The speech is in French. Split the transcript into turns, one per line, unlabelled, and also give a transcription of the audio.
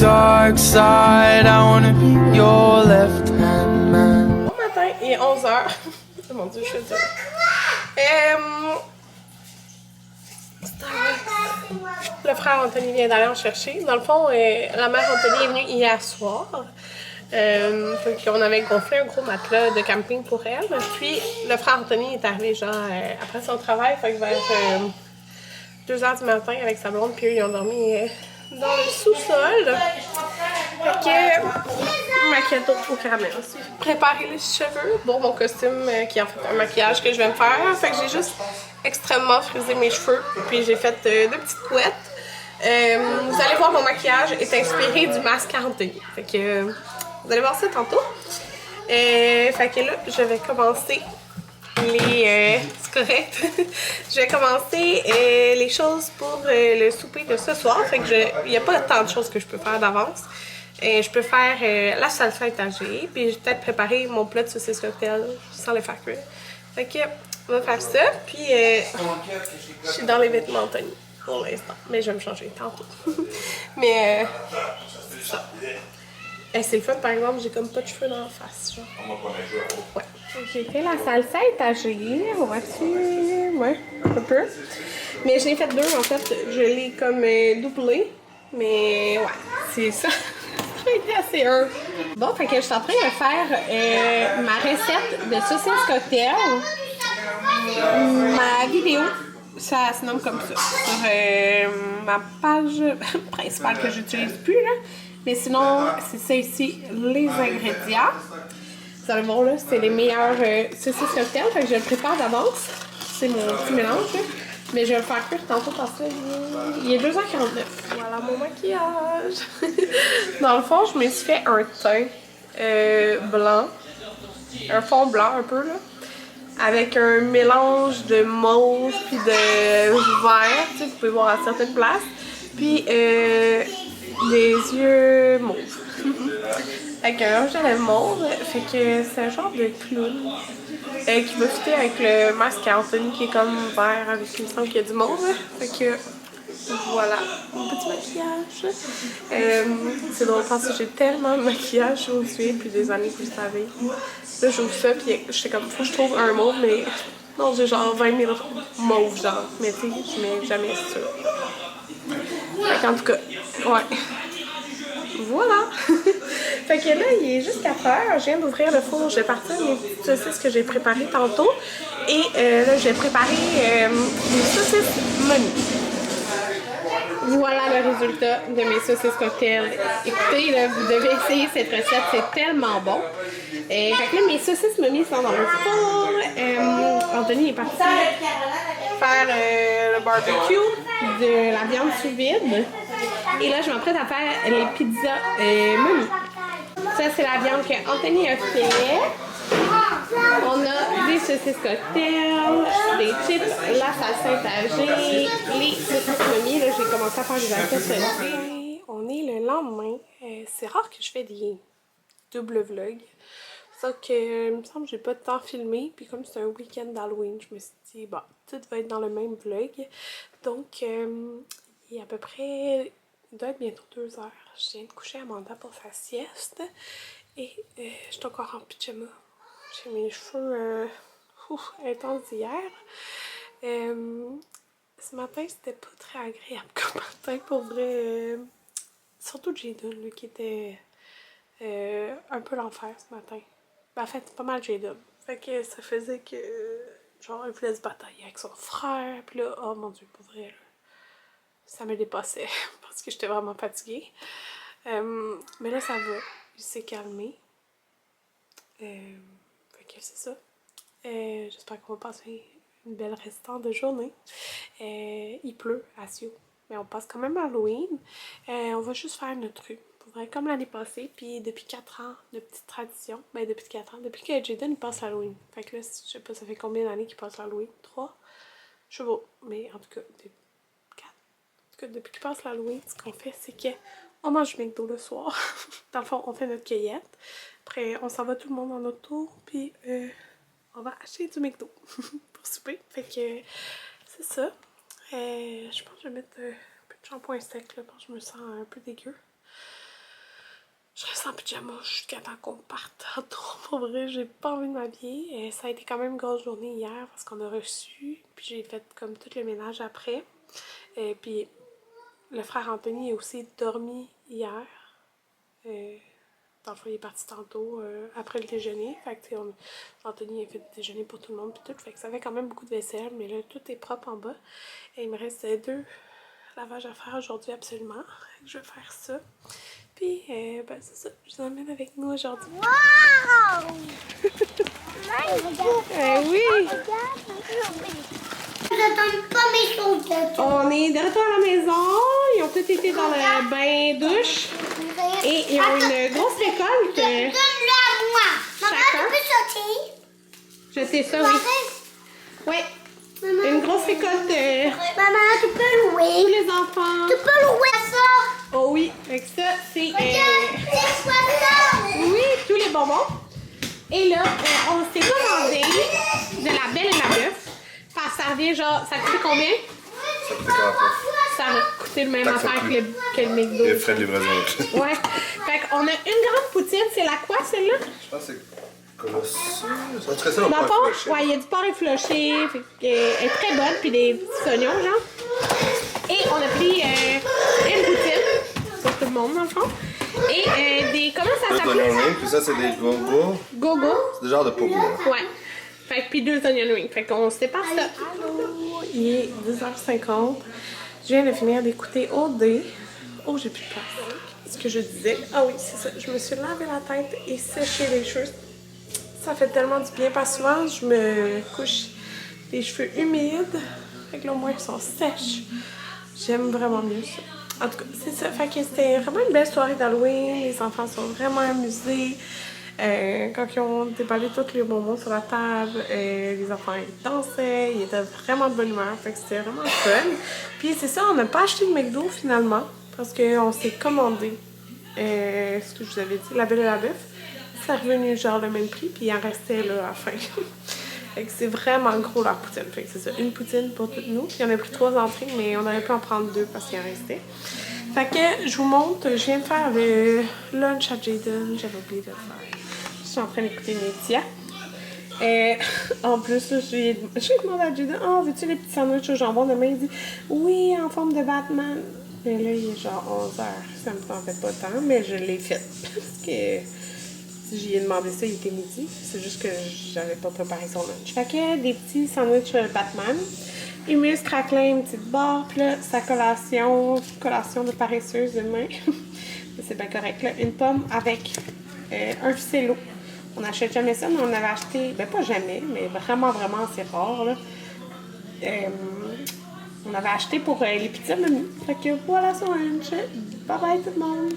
dark side. I wanna be your left hand man.
Bon matin, il est 11h. Oh mon dieu, je suis dure. Le frère Anthony vient d'aller en chercher. Dans le fond, la mère Anthony est venue hier soir. On avait gonflé un gros matelas de camping pour elle. Puis le frère Anthony est arrivé genre après son travail, fait que vers 2h du matin avec sa blonde, puis eux, ils ont dormi dans le sous-sol. Fait que maquillage au caramel. Préparer les cheveux pour mon costume qui est en fait un maquillage que je vais me faire. Fait que j'ai juste extrêmement frisé mes cheveux, puis j'ai fait 2 petites couettes. Vous allez voir, mon maquillage est inspiré du masque à Anthony. Fait que vous allez voir ça tantôt. Fait que là, je vais commencer les... c'est correct. Je vais commencer les choses pour le souper de ce soir. Fait que il n'y a pas tant de choses que je peux faire d'avance. Je peux faire la salsa étagée, puis je vais peut-être préparer mon plat de saucisse cocktail sans le faire cuire. Fait que on va faire ça, puis je suis dans les vêtements Anthony pour l'instant, mais je vais me changer tantôt. Mais c'est ça. C'est le fun, par exemple, j'ai comme pas de cheveux dans la face, genre. Ouais. J'ai fait la salsa étagée, vois-tu? Ouais, un peu. Mais je l'ai fait 2 en fait, je l'ai comme doublé, mais ouais, c'est ça. C'est eux. Bon, fait que je suis en train de faire ma recette de saucisse cocktail. Ma vidéo, ça se nomme comme ça. Sur ma page principale que j'utilise plus, là. Mais sinon, c'est ça ici, les ingrédients. Vous allez voir, là, c'est les meilleurs saucisses cocktail. Fait que je le prépare d'avance. C'est mon petit mélange, là. Mais je vais le faire cuire tantôt parce qu'il est 2h49. Voilà mon maquillage. Dans le fond, je me suis fait un teint blanc. Un fond blanc un peu là. Avec un mélange de mauve puis de vert. Tu sais, vous pouvez voir à certaines places. Puis des yeux mauves. Avec un rouge à lèvres mauve. Fait que c'est un genre de clown. Qui va fitter avec le masque à Anthony qui est comme vert avec il me semble qu'il y a du mauve. Fait que voilà, mon petit maquillage. C'est drôle parce que j'ai tellement de maquillage aujourd'hui depuis des années, vous le savez. Là j'ouvre ça puis j'étais comme faut que je trouve un mauve mais non j'ai genre 20 000 mauves genre. Mais tu sais, je mets jamais ça. Fait qu'en tout cas, ouais. Voilà! Fait que là, il est juste 4h. Je viens d'ouvrir le four. Je vais partir mes petites saucisses que j'ai préparées tantôt. Et là, je vais préparer des saucisses Moni. Voilà le résultat de mes saucisses cocktail. Écoutez, là, vous devez essayer cette recette. C'est tellement bon. Fait que là, mes saucisses Moni sont dans le four. Anthony est parti faire le barbecue de la viande sous vide. Et là, je m'apprête à faire les pizzas Moni. Ça, c'est la viande que Anthony a fait. On a des saucisses cocktail, des chips, la salsa étagée, les saucisses Moni. Là, j'ai commencé à faire des assiettes. On est le lendemain. C'est rare que je fais des doubles vlogs. Sauf que, il me semble que j'ai pas de temps filmé. Puis comme c'est un week-end d'Halloween, je me suis dit, bon, tout va être dans le même vlog. Donc, il y a à peu près... Il doit être bientôt 2h. Je viens de coucher Amanda pour sa sieste. Et je suis encore en pyjama. J'ai mes cheveux intenses d'hier. Ce matin, c'était pas très agréable comme matin pour vrai. Surtout Jaden, qui était un peu l'enfer ce matin. Ben, en fait, pas mal Jaden. Fait que ça faisait que, genre, il voulait se batailler avec son frère. Puis là, oh mon dieu, pour vrai, là, ça me dépassait parce que j'étais vraiment fatiguée. Mais là, ça va. Il s'est calmé. Fait que c'est ça. J'espère qu'on va passer une belle restante de journée. Il pleut à Sio. Mais on passe quand même Halloween. On va juste faire notre rue. Pour vrai, comme l'année passée. Puis depuis 4 ans de petite tradition. Ben depuis 4 ans. Depuis que Jaden passe l'Halloween. Fait que là, je sais pas, ça fait combien d'années qu'il passe l'Halloween? 3? Je sais pas. Mais en tout cas, 4. En tout cas, depuis qu'il passe l'Halloween, ce qu'on fait, c'est qu'on mange du McDo le soir. Dans le fond, on fait notre cueillette. Après, on s'en va tout le monde en auto. Puis on va acheter du McDo pour souper. Fait que c'est ça. Je pense que je vais mettre un peu de shampoing sec là, parce que je me sens un peu dégueu. Je reste en pyjama jusqu'à temps qu'on parte. Pour vrai, j'ai pas envie de m'habiller. Ça a été quand même une grosse journée hier parce qu'on a reçu. Puis j'ai fait comme tout le ménage après. Puis le frère Anthony a aussi dormi hier. Dans le fond, il est parti tantôt après le déjeuner. Fait que Anthony a fait le déjeuner pour tout le monde. Puis tout. Fait que ça fait quand même beaucoup de vaisselle. Mais là, tout est propre en bas. Et il me reste 2 lavages à faire aujourd'hui absolument. Je vais faire ça. Puis, ben c'est ça, je vous emmène avec nous aujourd'hui.
Wow!
Oui!
Je donne pas mes chaussettes.
On est de retour à la maison. Ils ont tous été dans le bain-douche. Et ils ont une grosse récolte.
Donne-le à moi. Maman,
Chacun.
tu peux sauter?
Je sais ça, oui. Oui. Une grosse récolte.
Maman, tu peux
Tous
louer.
les enfants.
Tu peux louer ça.
Oh oui, avec ça, c'est...
Regarde, c'est quoi ça?
oui, tous les bonbons. Et là, on s'est commandé de la belle et la bœuf. Ça revient genre... Ça coûte combien?
Ça coûte 49.
Ça a coûté le même
Taxe
affaire
inclus.
que le McDo.
Les frais de livraison.
Ouais. Fait qu'on a une grande poutine. C'est la quoi, celle-là?
Je pense que c'est Colossus. Ça serait ça, on
Dans le
pourrait
fond,
flasher.
ouais, il y a du porc effiloché. Elle est très bonne. Puis des petits oignons, genre. Et on a pris une poutine. Pour tout le monde, dans le fond. Et des... Comment ça
Deux
s'appelle,
onion
ça?
rings, puis ça, c'est des gogo.
Go-go.
C'est des genres de pogo.
Ouais. Fait que puis 2 onion rings. Fait qu'on sépare ça. Allô, il est 10h50. Je viens de finir d'écouter OD. Oh, j'ai plus de place. Ce que je disais. Ah oui, c'est ça. Je me suis lavé la tête et séché les cheveux. Ça fait tellement du bien parce que souvent, je me couche les cheveux humides. Fait que là, au moins, ils sont sèches. J'aime vraiment mieux ça. En tout cas, c'est ça. Fait que c'était vraiment une belle soirée d'Halloween. Les enfants sont vraiment amusés. Quand ils ont déballé tous les bonbons sur la table, les enfants ils dansaient, ils étaient vraiment de bonne humeur, fait que c'était vraiment fun. Puis c'est ça, on n'a pas acheté de McDo finalement, parce qu'on s'est commandé, ce que je vous avais dit, la belle et la bœuf. C'est revenu genre le même prix, puis il en restait là à la fin. Fait que c'est vraiment gros leur poutine, fait que c'est ça, une poutine pour toutes nous. Puis on a pris 3 entrées, mais on aurait pu en prendre 2 parce qu'il en restait. Fait que je vous montre, je viens de faire le lunch à Jaden, j'avais oublié de le faire. Je suis en train d'écouter Nétia. En plus, j'ai demandé à Jaden, oh, veux-tu les petits sandwichs au jambon? Demain, il dit, oui, en forme de Batman. Mais là, il est genre 11h. Ça me tentait pas tant, mais je l'ai fait. Parce que si j'y ai demandé ça, il était midi. C'est juste que j'avais pas préparé son lunch. Fait que des petits sandwichs Batman. Humus, craquelin, une petite barre. Puis là, sa collation de paresseuse demain. C'est bien correct. Là, une pomme avec un ficello. On n'achète jamais ça, mais on avait acheté, ben pas jamais, mais vraiment, vraiment assez rare, là. On avait acheté pour les pizzas Mamie. Fait que voilà son lunch. Bye bye tout le monde!